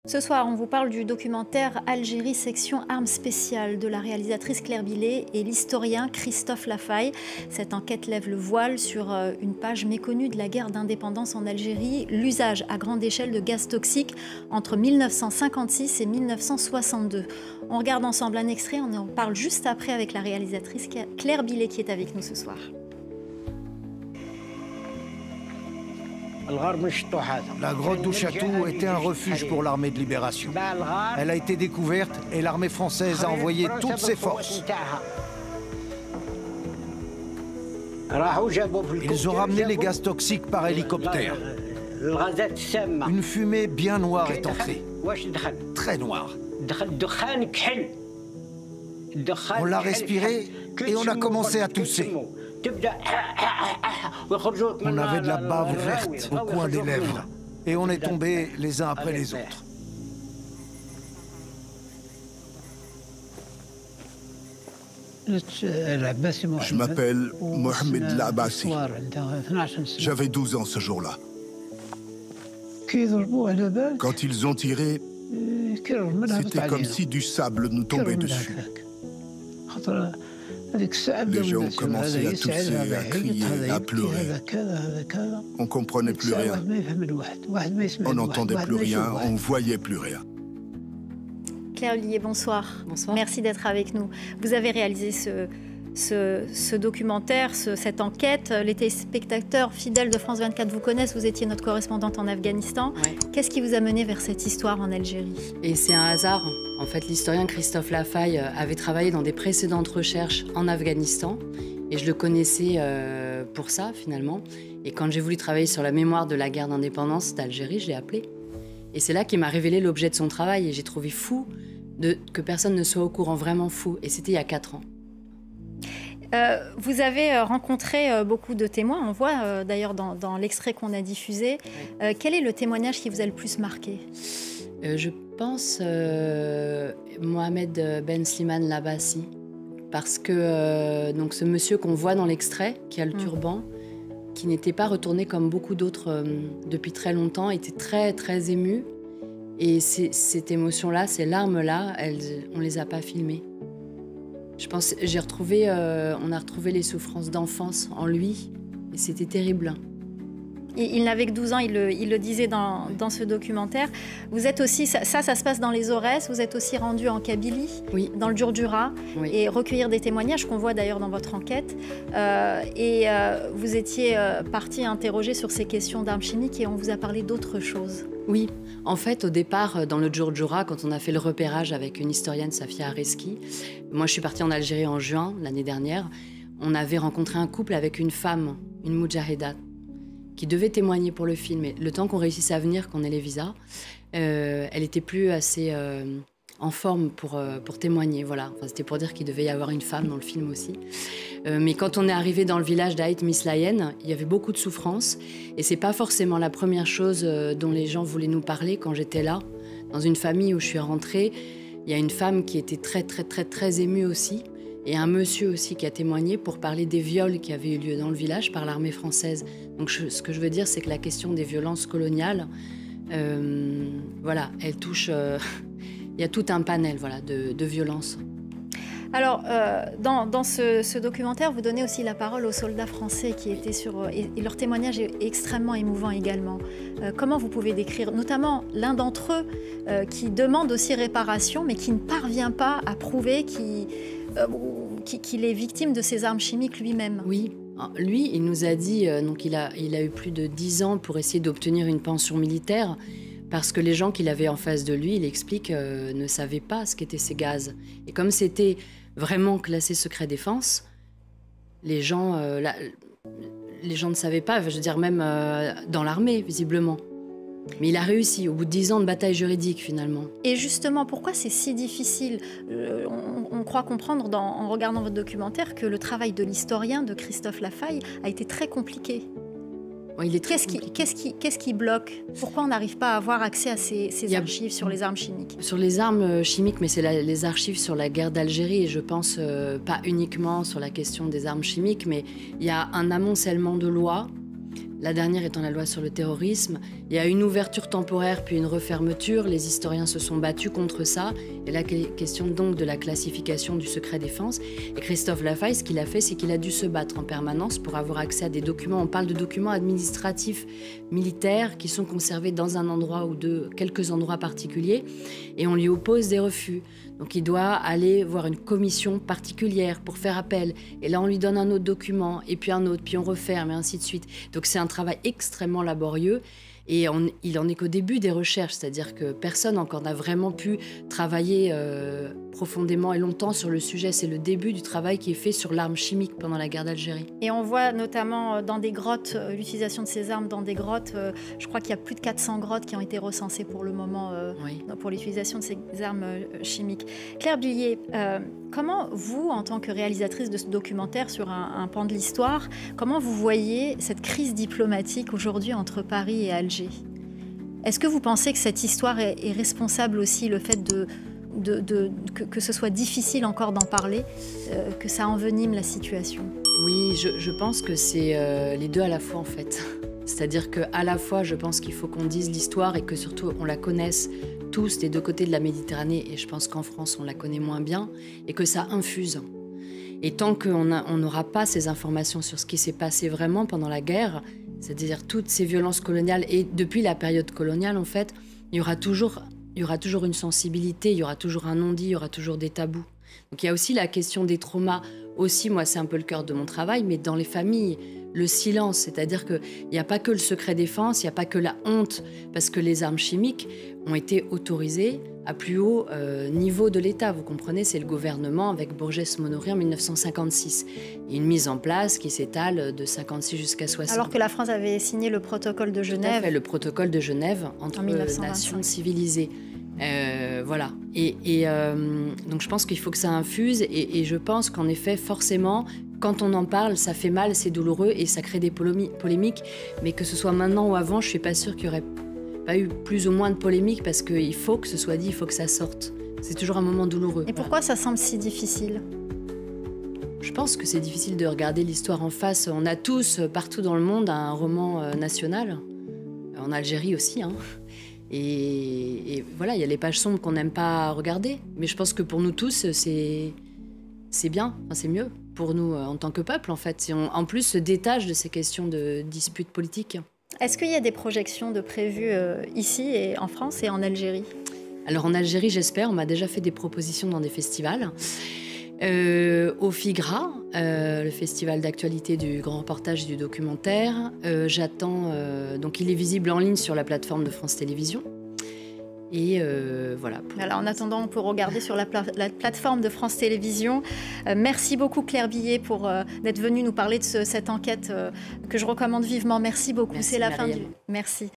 Ce soir, on vous parle du documentaire Algérie section armes spéciales de la réalisatrice Claire Billet et l'historien Christophe Lafaye. Cette enquête lève le voile sur une page méconnue de la guerre d'indépendance en Algérie, l'usage à grande échelle de gaz toxiques entre 1956 et 1962. On regarde ensemble un extrait, on en parle juste après avec la réalisatrice Claire Billet qui est avec nous ce soir. La grotte du Château était un refuge pour l'armée de libération. Elle a été découverte et l'armée française a envoyé toutes ses forces. Ils ont ramené les gaz toxiques par hélicoptère. Une fumée bien noire est entrée. Très noire. On l'a respirée et on a commencé à tousser. On avait de la bave verte au coin des lèvres et on est tombés les uns après les autres. Je m'appelle Mohamed Labassi. J'avais 12 ans ce jour-là. Quand ils ont tiré, c'était comme si du sable nous tombait dessus. Les gens ont commencé à tousser, à crier, à pleurer. On ne comprenait plus rien. On n'entendait plus rien, on ne voyait plus rien. Claire Billet, bonsoir. Bonsoir. Merci d'être avec nous. Vous avez réalisé ce documentaire, cette enquête. Les téléspectateurs fidèles de France 24 vous connaissent. Vous étiez notre correspondante en Afghanistan. Ouais. Qu'est-ce qui vous a mené vers cette histoire en Algérie? Et c'est un hasard. En fait, l'historien Christophe Lafaye avait travaillé dans des précédentes recherches en Afghanistan. Et je le connaissais pour ça, finalement. Et quand j'ai voulu travailler sur la mémoire de la guerre d'indépendance d'Algérie, je l'ai appelé. Et c'est là qu'il m'a révélé l'objet de son travail. Et j'ai trouvé fou que personne ne soit au courant, vraiment fou. Et c'était il y a 4 ans. Vous avez rencontré beaucoup de témoins, on voit d'ailleurs dans l'extrait qu'on a diffusé. Quel est le témoignage qui vous a le plus marqué? Je pense Mohamed Ben Slimane Labassi, parce que donc ce monsieur qu'on voit dans l'extrait, qui a le turban, qui n'était pas retourné comme beaucoup d'autres depuis très longtemps, était très très ému. Et cette émotion-là, ces larmes-là, on ne les a pas filmées. Je pense, on a retrouvé les souffrances d'enfance en lui, et c'était terrible. Il n'avait que 12 ans, il le disait dans ce documentaire. Vous êtes aussi, ça se passe dans les Aurès, vous êtes aussi rendu en Kabylie, oui, dans le Djurdjura, oui, et recueillir des témoignages qu'on voit d'ailleurs dans votre enquête. Vous étiez parti interroger sur ces questions d'armes chimiques et on vous a parlé d'autre chose. Oui, en fait, au départ, dans le Djurdjura, quand on a fait le repérage avec une historienne, Safia Areski, moi je suis partie en Algérie en juin, l'année dernière, on avait rencontré un couple avec une femme, une moudjahida, qui devait témoigner pour le film. Et le temps qu'on réussisse à venir, qu'on ait les visas, elle était plus assez en forme pour témoigner. Voilà. Enfin, c'était pour dire qu'il devait y avoir une femme dans le film aussi. Mais quand on est arrivé dans le village d'Aït Mislayen, il y avait beaucoup de souffrance. Et c'est pas forcément la première chose dont les gens voulaient nous parler quand j'étais là. Dans une famille où je suis rentrée, il y a une femme qui était très, très, très, très émue aussi. Et un monsieur aussi qui a témoigné pour parler des viols qui avaient eu lieu dans le village par l'armée française. Donc ce que je veux dire, c'est que la question des violences coloniales, voilà, elle touche... il y a tout un panel, voilà, de violences. Alors, dans ce documentaire, vous donnez aussi la parole aux soldats français qui étaient et leur témoignage est extrêmement émouvant également. Comment vous pouvez décrire, notamment l'un d'entre eux qui demande aussi réparation, mais qui ne parvient pas à prouver qu'il est victime de ces armes chimiques lui-même? Oui, lui, il nous a dit, donc il a eu plus de 10 ans pour essayer d'obtenir une pension militaire, parce que les gens qu'il avait en face de lui, il explique, ne savaient pas ce qu'étaient ces gaz. Et comme c'était vraiment classé secret défense, les gens ne savaient pas, je veux dire même dans l'armée, visiblement. Mais il a réussi, au bout de 10 ans de bataille juridique, finalement. Et justement, pourquoi c'est si difficile? On croit comprendre, en regardant votre documentaire, que le travail de l'historien, de Christophe Lafaye, a été très compliqué. Qu'est-ce qui bloque? Pourquoi on n'arrive pas à avoir accès à ces archives sur les armes chimiques? Sur les armes chimiques, mais c'est les archives sur la guerre d'Algérie, et je pense pas uniquement sur la question des armes chimiques, mais il y a un amoncellement de lois La dernière étant la loi sur le terrorisme. Il y a une ouverture temporaire puis une refermeture. Les historiens se sont battus contre ça. Et la question donc de la classification du secret défense. Et Christophe Lafaye, ce qu'il a fait, c'est qu'il a dû se battre en permanence pour avoir accès à des documents. On parle de documents administratifs militaires qui sont conservés dans un endroit ou quelques endroits particuliers. Et on lui oppose des refus. Donc il doit aller voir une commission particulière pour faire appel. Et là, on lui donne un autre document, et puis un autre, puis on referme, et ainsi de suite. Donc c'est un travail extrêmement laborieux. Et il en est qu'au début des recherches, c'est-à-dire que personne encore n'a vraiment pu travailler profondément et longtemps sur le sujet. C'est le début du travail qui est fait sur l'arme chimique pendant la guerre d'Algérie. Et on voit notamment dans des grottes, l'utilisation de ces armes dans des grottes. Je crois qu'il y a plus de 400 grottes qui ont été recensées pour le moment oui. pour l'utilisation de ces armes chimiques. Claire Billier, comment vous, en tant que réalisatrice de ce documentaire sur un pan de l'histoire, comment vous voyez cette crise diplomatique aujourd'hui entre Paris et Alger ? Est-ce que vous pensez que cette histoire est responsable aussi, le fait que ce soit difficile encore d'en parler, que ça envenime la situation? Oui, je pense que c'est les deux à la fois en fait. C'est-à-dire qu'à la fois, je pense qu'il faut qu'on dise l'histoire et que surtout on la connaisse tous des deux côtés de la Méditerranée, et je pense qu'en France on la connaît moins bien, et que ça infuse. Et tant qu'on n'aura pas ces informations sur ce qui s'est passé vraiment pendant la guerre, c'est-à-dire toutes ces violences coloniales, et depuis la période coloniale, en fait, il y aura toujours une sensibilité, il y aura toujours un non-dit, il y aura toujours des tabous. Donc il y a aussi la question des traumas. Aussi, moi, c'est un peu le cœur de mon travail, mais dans les familles, le silence, c'est-à-dire qu'il n'y a pas que le secret défense, il n'y a pas que la honte, parce que les armes chimiques ont été autorisées à plus haut niveau de l'État. Vous comprenez, c'est le gouvernement avec Bourges-Monory en 1956. Et une mise en place qui s'étale de 56 jusqu'à 60. Alors que la France avait signé le protocole de Genève. Tout à fait, le protocole de Genève entre nations civilisées. Voilà. Donc je pense qu'il faut que ça infuse, et je pense qu'en effet, forcément, quand on en parle, ça fait mal, c'est douloureux et ça crée des polémiques. Mais que ce soit maintenant ou avant, je ne suis pas sûre qu'il y aurait pas eu plus ou moins de polémiques, parce qu'il faut que ce soit dit, il faut que ça sorte. C'est toujours un moment douloureux. Et pourquoi ça semble si difficile ? Je pense que c'est difficile de regarder l'histoire en face. On a tous, partout dans le monde, un roman national. En Algérie aussi, hein. Et voilà, il y a les pages sombres qu'on n'aime pas regarder. Mais je pense que pour nous tous, c'est bien, enfin, c'est mieux pour nous en tant que peuple, en fait. Si on, en plus, se détache de ces questions de disputes politiques. Est-ce qu'il y a des projections de prévues ici, et en France et en Algérie ? Alors en Algérie, j'espère. On m'a déjà fait des propositions dans des festivals. Au FIGRA, le festival d'actualité du grand reportage du documentaire. J'attends, donc il est visible en ligne sur la plateforme de France Télévisions. Et voilà. Alors, en attendant, on peut regarder sur la plateforme de France Télévisions. Merci beaucoup Claire Billier pour d'être venue nous parler de cette enquête que je recommande vivement. Merci beaucoup. Merci, c'est la Marielle. fin du... Merci.